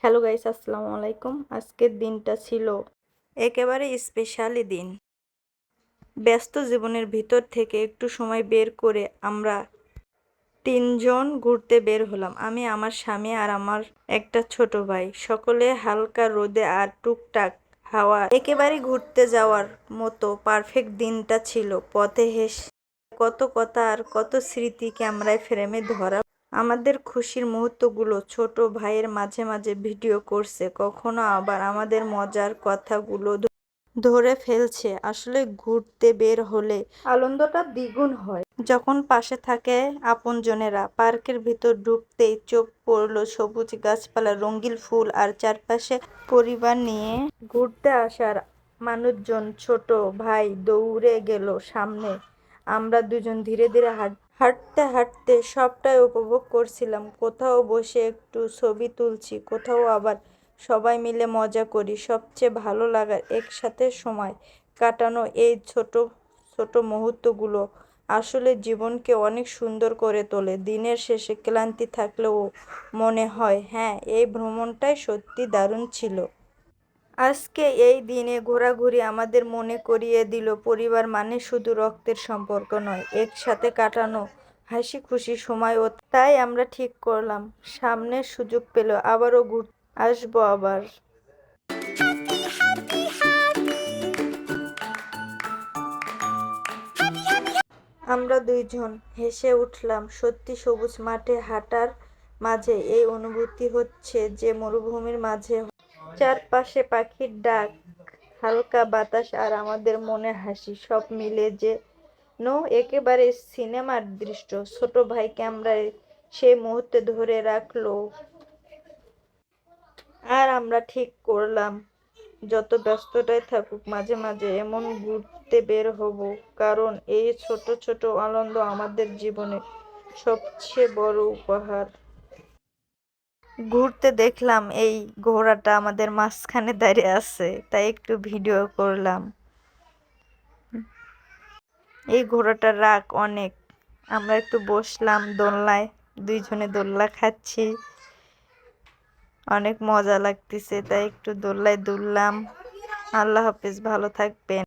Hello guys, আসসালামু আলাইকুম। আজকের দিনটা ছিল একেবারে স্পেশালি দিন। ব্যস্ত জীবনের ভিতর থেকে একটু সময় বের করে আমরা তিনজন ঘুরতে বের হলাম। আমি, আমার স্বামী আর আমার একটা ছোট ভাই। সকলে হালকা রোদে আর টুকটাক হাওয়া, একেবারে ঘুরতে যাওয়ার মতো পারফেক্ট দিনটা ছিল। পথে হেসে কত কথা আর কত স্মৃতি ক্যামেরায় ফ্রেমে ধরা। আমাদের খুশির মুহূর্তগুলো ছোট ভাইয়ের মাঝে মাঝে ভিডিও করছে, কখনো আবার আমাদের মজার কথাগুলো ধরে ফেলছে। আসলে ঘুরতে বের হলে আনন্দটা দ্বিগুণ হয় যখন পাশে থাকে আপনজনেরা। পার্কের ভিতর ঢুকতেই চোখ পড়লো সবুজ গাছপালা, রঙিন ফুল আর চারপাশে পরিবার নিয়ে ঘুরতে আসার মানুষজন। ছোট ভাই দৌড়ে গেল সামনে, আমরা দুজন ধীরে ধীরে হাঁটতে হাঁটতে সবটাই উপভোগ করছিলাম। কোথাও বসে একটু ছবি তুলছি, কোথাও আবার সবাই মিলে মজা করি। সবচেয়ে ভালো লাগার একসাথে সময় কাটানো এই ছোট ছোট মুহূর্তগুলো আসলে জীবনকে অনেক সুন্দর করে তোলে। দিনের শেষে ক্লান্তি থাকলেও মনে হয়, হ্যাঁ, এই ভ্রমণটাই সত্যি দারুণ ছিল। আজকে এই দিনে ঘোরাঘুরি আমাদের মনে করিয়ে দিল পরিবার মানে শুধু রক্তের সম্পর্ক নয়, একসাথে কাটানো হাসি খুশি সময়ও। তাই আমরা ঠিক করলাম সামনে সুযোগ পেলে আবারও ঘুরতে আসবো আবার। আমরা দুইজন হেসে উঠলাম। সত্যি সবুজ মাঠে হাঁটার মাঝে এই অনুভূতি হচ্ছে যে মরুভূমির মাঝে। চারপাশে পাখির ডাক, হালকা বাতাস আর আমাদের মনে হাসি, সব মিলে যেন একেবারে সিনেমার দৃশ্য। ছোট ভাই ক্যামেরায় সেই মুহূর্তে ধরে রাখলো আর আমরা ঠিক করলাম যত ব্যস্ততাই থাকুক মাঝে মাঝে এমন ঘুরতে বের হব, কারণ এই ছোট ছোট আনন্দ আমাদের জীবনে সবচেয়ে বড় উপহার। ঘুরতে দেখলাম এই ঘোড়াটা আমাদের মাঝখানে দাঁড়িয়ে আছে, তাই একটু ভিডিও করলাম। এই ঘোড়াটার রাগ অনেক। আমরা একটু বসলাম দোলনায়, দুইজনে দোলনা খাচ্ছি, অনেক মজা লাগতেছে, তাই একটু দোলনায় দুললাম। আল্লাহ হাফেজ, ভালো থাকবেন।